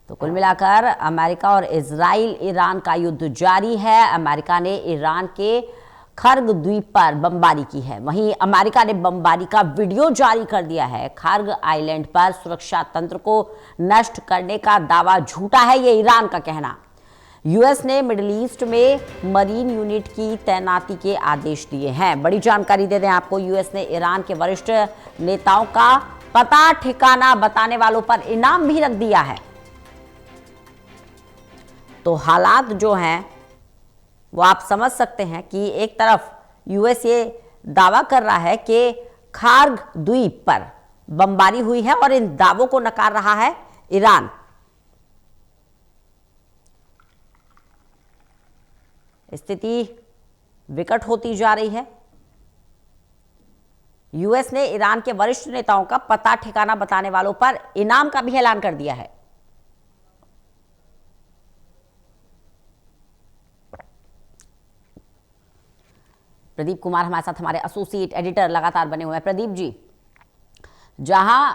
तो कुल मिलाकर अमेरिका और इजराइल ईरान का युद्ध जारी है। अमेरिका ने ईरान के खर्ग द्वीप पर बमबारी की है, वहीं अमेरिका ने बमबारी का वीडियो जारी कर दिया है। खर्ग आइलैंड पर सुरक्षा तंत्र को नष्ट करने का दावा झूठा है, ये ईरान का कहना। यूएस ने मिडिल ईस्ट में मरीन यूनिट की तैनाती के आदेश दिए हैं। बड़ी जानकारी दे दें आपको, यूएस ने ईरान के वरिष्ठ नेताओं का पता ठिकाना बताने वालों पर इनाम भी रख दिया है। तो हालात जो हैं वो आप समझ सकते हैं कि एक तरफ यूएस ये दावा कर रहा है कि खार्ग द्वीप पर बमबारी हुई है और इन दावों को नकार रहा है ईरान। स्थिति विकट होती जा रही है। यूएस ने ईरान के वरिष्ठ नेताओं का पता ठिकाना बताने वालों पर इनाम का भी ऐलान कर दिया है। प्रदीप कुमार हमारे साथ, हमारे एसोसिएट एडिटर लगातार बने हुए हैं। प्रदीप जी, जहां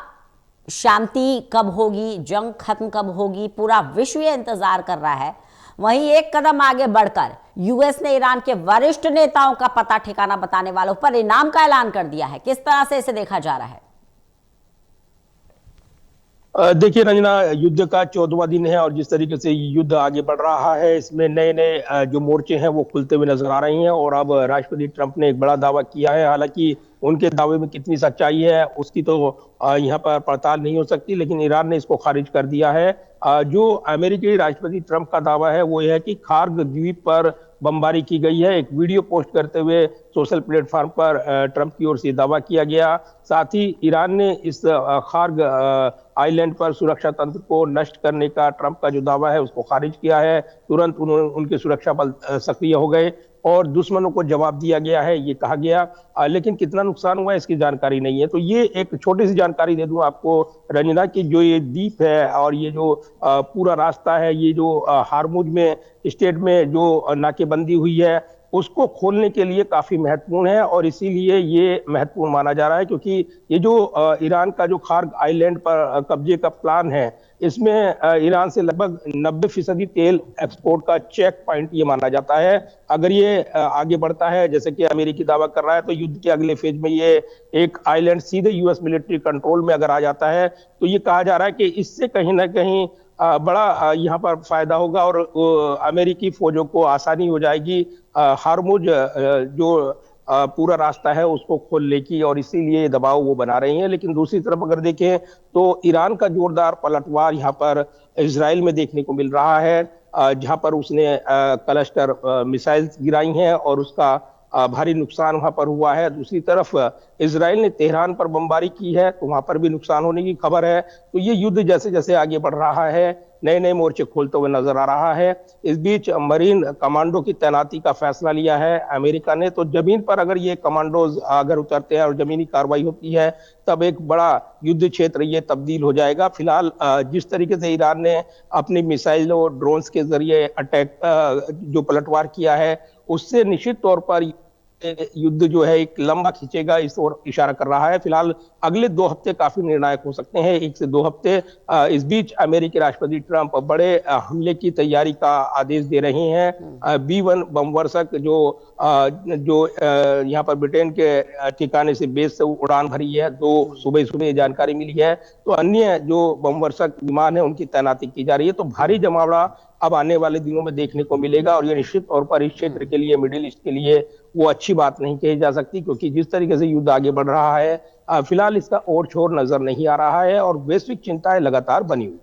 शांति कब होगी, जंग खत्म कब होगी, पूरा विश्व ये इंतजार कर रहा है, वहीं एक कदम आगे बढ़कर यूएस ने ईरान के वरिष्ठ नेताओं का पता ठिकाना बताने वालों पर इनाम का ऐलान कर दिया है। किस तरह से इसे देखा जा रहा है? देखिए रंजना, युद्ध का 14वां दिन है और जिस तरीके से युद्ध आगे बढ़ रहा है, इसमें नए नए जो मोर्चे हैं वो खुलते हुए नजर आ रही हैं। और अब राष्ट्रपति ट्रंप ने एक बड़ा दावा किया है। हालांकि उनके दावे में कितनी सच्चाई है उसकी तो यहाँ पर पड़ताल नहीं हो सकती, लेकिन ईरान ने इसको खारिज कर दिया है। जो अमेरिकी राष्ट्रपति ट्रंप का दावा है वो यह है कि खार्ग द्वीप पर बमबारी की गई है। एक वीडियो पोस्ट करते हुए सोशल प्लेटफॉर्म पर ट्रंप की ओर से दावा किया गया। साथ ही ईरान ने इस खार्ग आइलैंड पर सुरक्षा तंत्र को नष्ट करने का ट्रंप का जो दावा है उसको खारिज किया है। तुरंत उनके सुरक्षा बल सक्रिय हो गए और दुश्मनों को जवाब दिया गया है, ये कहा गया। लेकिन कितना नुकसान हुआ है इसकी जानकारी नहीं है। तो ये एक छोटी सी जानकारी दे दूं आपको रंजना, की जो ये द्वीप है और ये जो पूरा रास्ता है, ये जो हार्मुज में स्टेट में जो नाकेबंदी हुई है उसको खोलने के लिए काफी महत्वपूर्ण है। और इसीलिए ये महत्वपूर्ण माना जा रहा है क्योंकि ये जो ईरान का जो खार्ग आइलैंड पर कब्जे का प्लान है, इसमें ईरान से लगभग 90% तेल एक्सपोर्ट का चेक पॉइंट ये माना जाता है। अगर ये आगे बढ़ता है जैसे कि अमेरिकी दावा कर रहा है, तो युद्ध के अगले फेज में ये एक आइलैंड सीधे यूएस मिलिट्री कंट्रोल में अगर आ जाता है तो ये कहा जा रहा है कि इससे कहीं ना कहीं बड़ा यहाँ पर फायदा होगा और अमेरिकी फौजों को आसानी हो जाएगी हार्मुज जो पूरा रास्ता है उसको खोलने की, और इसीलिए ये दबाव वो बना रही हैं। लेकिन दूसरी तरफ अगर देखें तो ईरान का जोरदार पलटवार यहाँ पर इजराइल में देखने को मिल रहा है, जहाँ पर उसने क्लस्टर मिसाइल्स गिराई हैं और उसका भारी नुकसान वहां पर हुआ है। दूसरी तरफ इजराइल ने तेहरान पर बमबारी की है तो वहां पर भी नुकसान होने की खबर है। तो ये युद्ध जैसे जैसे आगे बढ़ रहा है नए नए मोर्चे खोलते हुए नजर आ रहा है। इस बीच मरीन कमांडो की तैनाती का फैसला लिया है अमेरिका ने। तो जमीन पर अगर ये कमांडोज अगर उतरते हैं और जमीनी कार्रवाई होती है तब एक बड़ा युद्ध क्षेत्र ये तब्दील हो जाएगा। फिलहाल जिस तरीके से ईरान ने अपनी मिसाइल और ड्रोन्स के जरिए अटैक जो पलटवार किया है उससे निश्चित तौर पर युद्ध जो है एक लंबा खींचेगा, इस ओर इशारा कर रहा है। फिलहाल अगले 2 हफ्ते काफी निर्णायक हो सकते हैं, 1 से 2 हफ्ते। इस बीच अमेरिकी राष्ट्रपति ट्रंप बड़े हमले की तैयारी का आदेश दे रहे हैं। B-1 बम वर्षक जो यहाँ पर ब्रिटेन के ठिकाने से बेस से उड़ान भरी है, 2 सुबह सुबह जानकारी मिली है। तो अन्य जो बम वर्षक विमान है उनकी तैनाती की जा रही है। तो भारी जमावड़ा अब आने वाले दिनों में देखने को मिलेगा और ये निश्चित तौर पर इस क्षेत्र के लिए, मिडिल ईस्ट के लिए वो अच्छी बात नहीं कही जा सकती, क्योंकि जिस तरीके से युद्ध आगे बढ़ रहा है फिलहाल इसका और छोर नजर नहीं आ रहा है और वैश्विक चिंताएं लगातार बनी हुई।